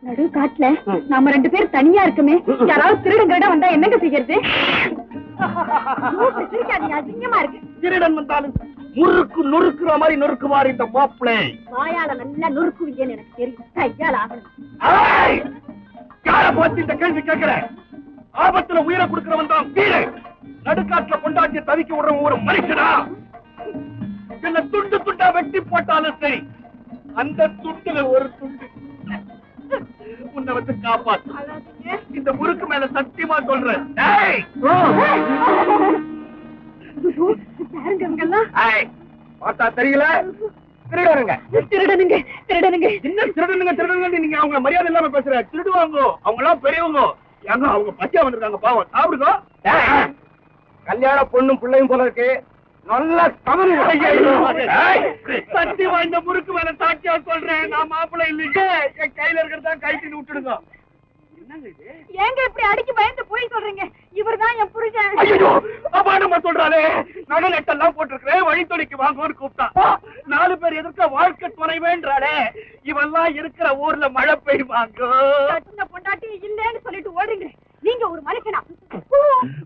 நடு காட்டுல நாம 2 பேரும் தனியா இருக்குமே, யாராவது திருடங்கிட்ட வந்தா என்னங்க செய்யறது? அசிங்கமா இருக்கு. திருடன் வந்தாலும் முறுக்கு நொறுக்குற மாதிரி நொறுக்குவார் இந்த மாப்பிள்ளை. வாயால நல்லா நொறுக்குவீங்கன்னு எனக்கு தெரியும். கையால ஆகணும். யார பார்த்து இந்த கேள்வி கேட்கிற? ஆபத்துல உயிரை கொடுக்கிறவன் தான் வீடு. நடுக்காட்டுல கொண்டாட்டி தவிக்க விடுற ஒரு மனுஷனா? என்ன துண்டு துண்டா வெட்டி போட்டாலும் சரி, அந்த துண்டுல ஒரு துண்டு உன்னை வந்து காப்பாத்து. இந்த முறுக்கு மேல சத்தியமா சொல்றேன். பார்த்தா தெரியல. திருடனுங்க திருடனுங்க திருடனுங்க என்ன திருடனுங்க திருடனுங்க? நீங்க அவங்க மரியாதை இல்லாம பேசுற. திருடுவாங்க, அவங்க எல்லாம் பெரியவங்க. ஏங்க அவங்க பச்சையா வந்திருக்காங்க, பாவம் சாப்பிடுங்க. கல்யாண பொண்ணும் பிள்ளையும் போல இருக்கு. நல்ல தமிழ் சத்தியமா இந்த முறுக்கு மேல சாட்சியா சொல்றேன். நான் மாப்பிள்ளை இல்லைங்க. என் கையில இருக்கிறதா கைட்டு விட்டுடுங்க. ஏங்க இப்படி அடிக்க பயந்து போய் சொல்றீங்க? இவர்தான் என் புருஷன். அபாடமா சொல்றாளே. நகை நெட்டெல்லாம் போட்டிருக்கிறேன், வழித்தொழிக்கு வாங்குவோன்னு கூப்பிட்டா. 4 பேர் எதிர்க்க வாழ்க்கை துணைவேன்றாளே. இவெல்லாம் இருக்கிற ஊர்ல மழை பெய்வாங்க. பொண்டாட்டி இல்லன்னு சொல்லிட்டு ஓடுறீங்க. நீங்க ஒரு மனுஷனா?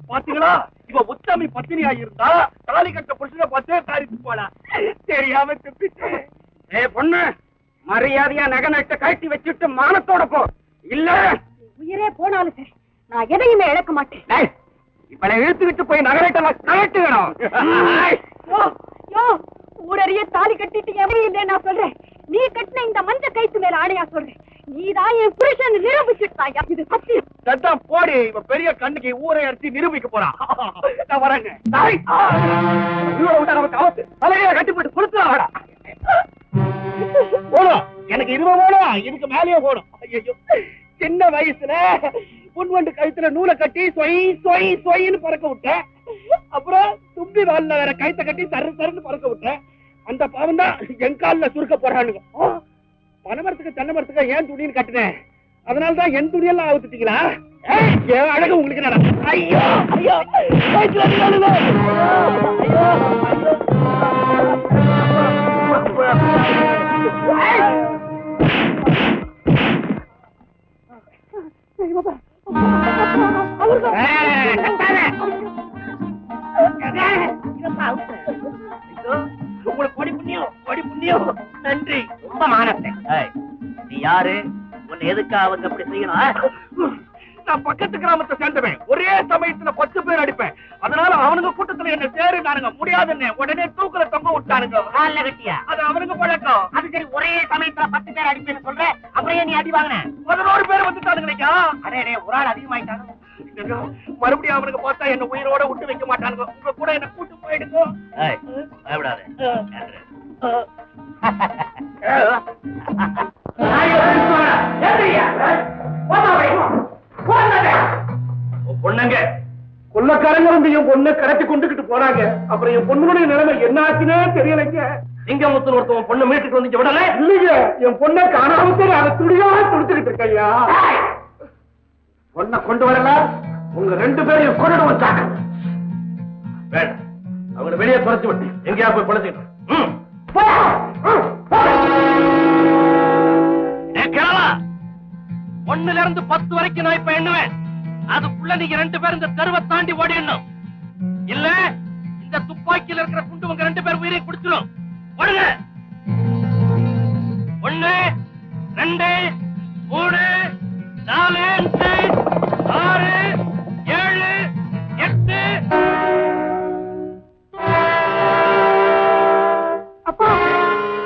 பாத்தீங்களா, இவ உத்தமி பத்தினியா இருந்தா தாலி கட்ட புருஷனை பார்த்து தாரித்து போல. தெரியாம தப்பிச்சு. பொண்ணு, மரியாதையா நகை நட்ட கட்டி வச்சுட்டு மானத்தோட போ. இல்ல உயிரே போனாலும் சரி, நான் எதையுமே இழக்க மாட்டேன். இப்ப இழுத்துக்கிட்டு போய் நகரட்டெல்லாம் கழட்டு வேணும். ஊரறிய தாலி கட்டிட்டு எவரும் இல்லை நான் சொல்றேன். நீ கட்டின இந்த மஞ்ச கைத்து மேல ஆணையா சொல்றேன். நீதான் என் புருஷன் நிரூபிச்சுட்டாயா. இது சத்தியம். சட்டம் போடி. இப்ப பெரிய கண்ணுக்கு ஊரை அடிச்சு நிரூபிக்க போறான். நான் வரேங்க. தலையில கட்டி போட்டு கொடுத்துடா. போடும், எனக்கு 20 போடும், இதுக்கு மேலேயே போடும். ஐயோ, சின்ன வயசுல புன்வண்டு கழுத்துல நூலை கட்டி சொய் சொய் சொயின்னு பறக்க விட்டேன். அப்புறம் தும்பி வால்ல வேற கைத்த கட்டி சரு சருன்னு பறக்க விட்டேன். அந்த பாவம் தான் என் காலில் சுருக்க போறானுங்க. பனைமரத்துக்கு தென்னை மரத்துக்கு ஏன் துணின்னு கட்டினேன். அதனாலதான் என் துணியெல்லாம் அவுத்துட்டீங்களா? என் அழகு உங்களுக்கு நட. ஐயோ ஐயோ உங்களுக்கு கொடி புண்ணியம் நன்றி. ரொம்ப மானத்தை. நீ யாரு? உன்னை எதுக்கு அவங்க அப்படி செய்யணும்? நான் பக்கத்து கிராமத்தை சேர்ந்தவன். ஒரே சமயத்துல 10 பேர் அடிப்பேன். அதனால அவனுங்க கூட்டத்துல என்ன சேருனானுங்க. முடியாதுன்னு உடனே தூக்குல தொங்க விட்டானுங்க. அது அவனுக்கு பழக்கம். அது சரி, ஒரே சமயத்துல 10 பேர் அடிப்பேன்னு சொல்ற, அப்புறம் நீ அடி வாங்கின 11 பேர் வந்துட்டானுங்க. அடே ஒரு ஆள் அதிகமாயிட்டானு. மறுபடியும் அவனுக்கு பார்த்தா என்ன உயிரோட விட்டு வைக்க மாட்டானுங்க. உங்க கூட என்ன கூட்டு போயிடுங்க. பொண்ணுங்க கொள்ளக்காரங்க வந்து என் பொண்ணை கடத்தி கொண்டுகிட்டு போறாங்க. அப்புறம் என் பொண்ணுடைய நிலைமை என்ன ஆச்சுன்னே தெரியலைங்க. சிங்கமுத்து ஒருத்தவன் பொண்ணு மீட்டுக்கு வந்து விடல. இல்லைங்க, என் பொண்ணை காணாம அதை துடியா துடிச்சுக்கிட்டு இருக்கையா. பொண்ணை கொண்டு வரல, உங்க 2 பேரையும் கொண்டு வச்சாங்க. வேண்டாம், அவங்களை வெளியே குறைச்சு விட்டு எங்கேயா போய் குறைச்சிட்டு 1ல இருந்து 10 வரைக்கும் நான் இப்ப எண்ணுவேன். அதுக்குள்ள நீங்க 2 பேரும் இந்த தெருவை தாண்டி ஓடிடணும். இல்ல இந்த துப்பாக்கியில இருக்கிற குண்டு உங்க 2 பேர் உயிரை குடிச்சிடும். ஓடுங்க. 1 2 3 4 5 6 7 8. அப்பா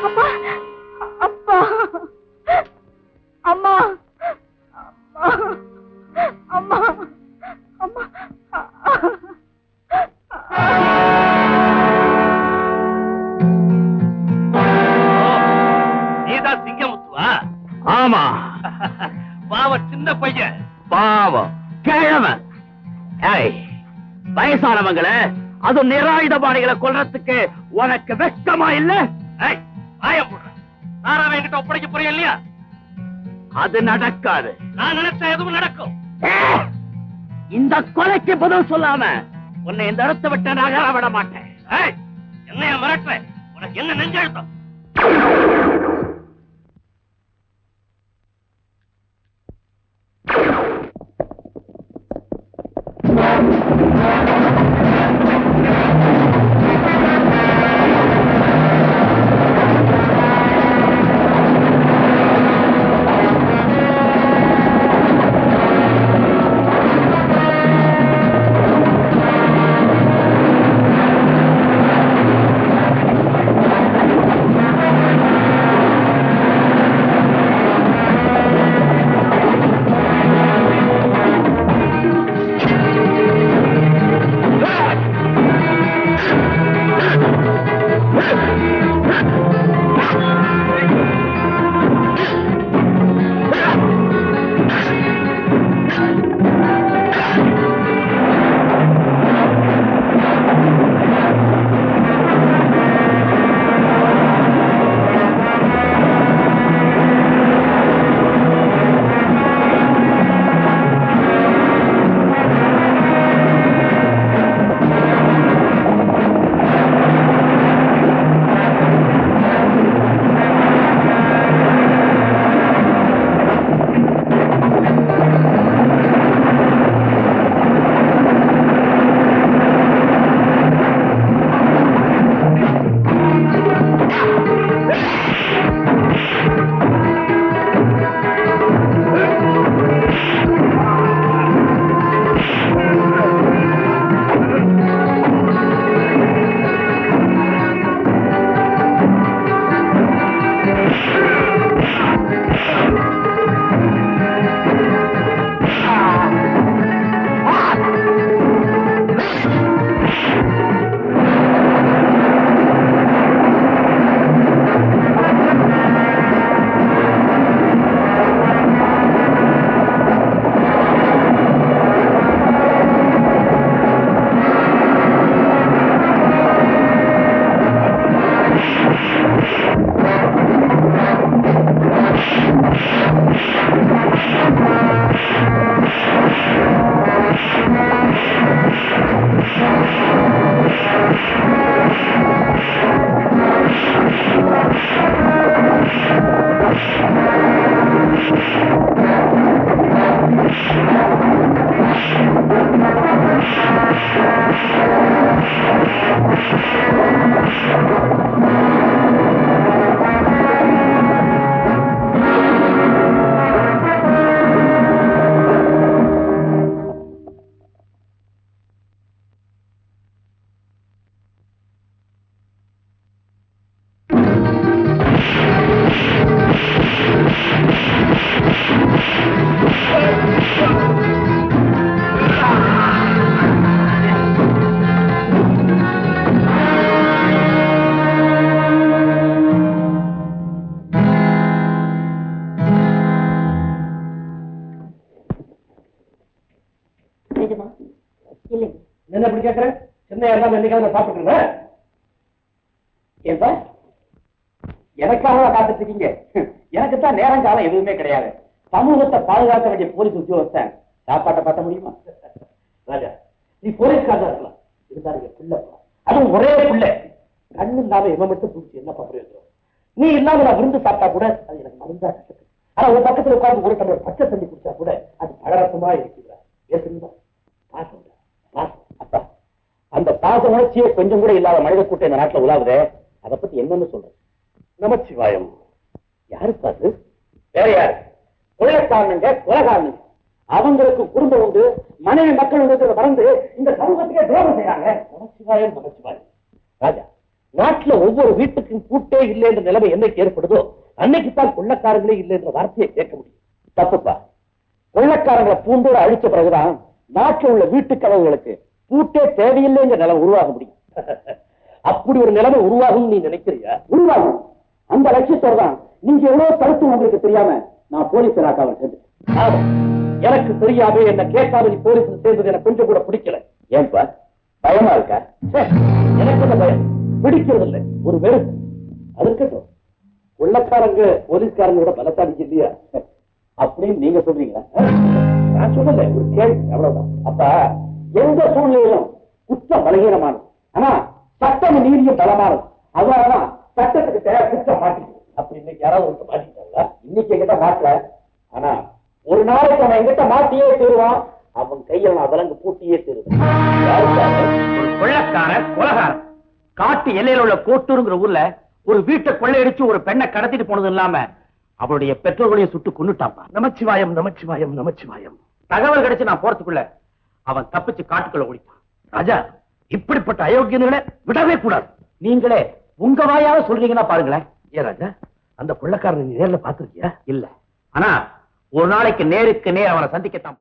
அப்பா அப்பா அம்மா அம்மா அம்மா. நீதான் சிங்கமுத்துவா? ஆமா. பாவம் சின்ன பையன். பாவம் கிழவன். வயசானவங்களை, அது நிராயுதபாணிகளை கொல்றதுக்கு உனக்கு வெட்கமா இல்ல? நாராவன் என்கிட்ட ஒப்படைக்க போறியா இல்லையா? அது நடக்காது. நான் நினைச்சா எதுவும் நடக்கும். இந்த கொலைக்கு பதில் சொல்லாம உன்னை இந்த இடத்தை விட்டு நகர விட மாட்டேன். என்னைய மிரட்டுற? உனக்கு என்ன நெஞ்செழுத்தம்? என்ன இப்படி கேட்கிறேன்? சின்னையா இருந்தா என்னைக்காவது சாப்பிட்டுருங்க. ஏன்பா எனக்காக காத்துட்டு இருக்கீங்க? எனக்கு தான் நேரம் காலம் எதுவுமே கிடையாது. சமூகத்தை பாதுகாக்க வேண்டிய போலீஸ் உத்தியோகஸ்தன் சாப்பாட்டை பார்த்த முடியுமா? ராஜா, நீ போலீஸ்காரா இருக்கலாம், இருந்தாலும் என் பிள்ளை, அதுவும் ஒரே பிள்ளை. கண்ணு இல்லாம இவன் மட்டும் பிடிச்சி என்னப்பா பிரயோஜனம்? நீ இல்லாம நான் விருந்து சாப்பிட்டா கூட அது எனக்கு மருந்தா இருக்கு. ஆனா ஒரு பக்கத்துல உட்கார்ந்து ஒரு டம்ளர் பச்சை தண்ணி குடிச்சா கூட அது பழரசமா இருக்குதா? ஏற்றுங்களா? பாசம் பாசம். அப்பா, அந்த பாச உணர்ச்சியே கொஞ்சம் கூட இல்லாத மனித கூட்டம் இந்த நாட்டுல உலாவுதே, அதை பத்தி என்னன்னு சொல்றேன்? நமச்சிவாயம். யாருக்கு அது? வேற யாரு? கொள்ளைக்காரனுங்க, கொலைகாரனுங்க. அவங்களுக்கு குடும்பம் உண்டு, மனைவி மக்கள் உண்டு மறந்து இந்த சமூகத்துக்கே துரோகம் செய்யறாங்க. நமச்சிவாயம் நமச்சிவாயம். ராஜா, நாட்டுல ஒவ்வொரு வீட்டுக்கும் பூட்டே இல்லை என்ற நிலைமை என்னைக்கு ஏற்படுதோ அன்னைக்குத்தான் கொள்ளைக்காரங்களே இல்லை என்ற வார்த்தையை கேட்க முடியும். தப்புப்பா. கொள்ளைக்காரங்களை பூண்டோட அழிச்ச பிறகுதான் நாட்டில் உள்ள வீட்டு கதவுகளுக்கு பூட்டே தேவையில்லை என்ற நிலைமை உருவாக முடியும். அப்படி ஒரு நிலைமை உருவாகும் நீ நினைக்கிறியா? உருவாகும். அந்த லட்சியத்தோடு தான் நீங்க எவ்வளவு தடுத்து உங்களுக்கு தெரியாம நான் போலீஸ் இலாக்காவில் சேர்ந்தேன். எனக்கு தெரியாம என்ன கேட்காம நீ போலீஸ் சேர்ந்தது எனக்கு கொஞ்சம் கூட பிடிக்கல. ஏன்பா பயமா இருக்கா? எனக்கு என்ன பயம்? பிடிக்கிறது இல்லை, ஒரு வெறுப்பு. அது இருக்கட்டும், கொள்ளைக்காரங்க போலீஸ்காரங்களோட பலசாலி இல்லையா அப்படின்னு நீங்க சொல்றீங்களா? நான் சொல்லல, ஒரு கேள்வி, அவ்வளவுதான். அப்ப எந்த சூழ்நிலையிலும் குற்றம் பலகீனமானது, ஆனா சட்டம் நீதியும் பலமானது. அதனாலதான் சட்டத்துக்கு தேவை குற்றம் மாட்டிக்கு. அப்படி இன்னைக்கு யாராவது ஒன்று மாட்டிக்கிட்டாங்களா? இன்னைக்கு என்கிட்ட மாட்டல, ஆனா ஒரு நாளைக்கு அவன் என்கிட்ட மாட்டியே தருவான். அவன் கையில் நான் விலங்கு பூட்டியே தருவேன். ஒரு கொள்ளைக்காரன் கொலைகாரன் காட்டு எல்லையில் உள்ள கோட்டூருங்கிற ஊர்ல ஒரு வீட்டை கொள்ளையடிச்சு ஒரு பெண்ணை கடத்திட்டு போனது இல்லாம அவருடைய பெற்றோர்களையும் சுட்டு கொன்னுட்டான். நமச்சிவாயம் நமச்சிவாயம் நமச்சிவாயம். தகவல் கிடைச்சு நான் போறதுக்குள்ள அவன் தப்பிச்சு காட்டுக்குள்ள ஓடிட்டான். ராஜா, இப்படிப்பட்ட அயோக்கியங்களை விடவே கூடாது. நீங்களே உங்க வாயால சொல்றீங்கன்னா பாருங்களேன். ஏன் ராஜா, அந்த கொள்ளைக்காரனை நேர்ல பாத்துருக்கியா? இல்ல, ஆனா ஒரு நாளைக்கு நேருக்கு நேர் அவனை சந்திக்கத்தான்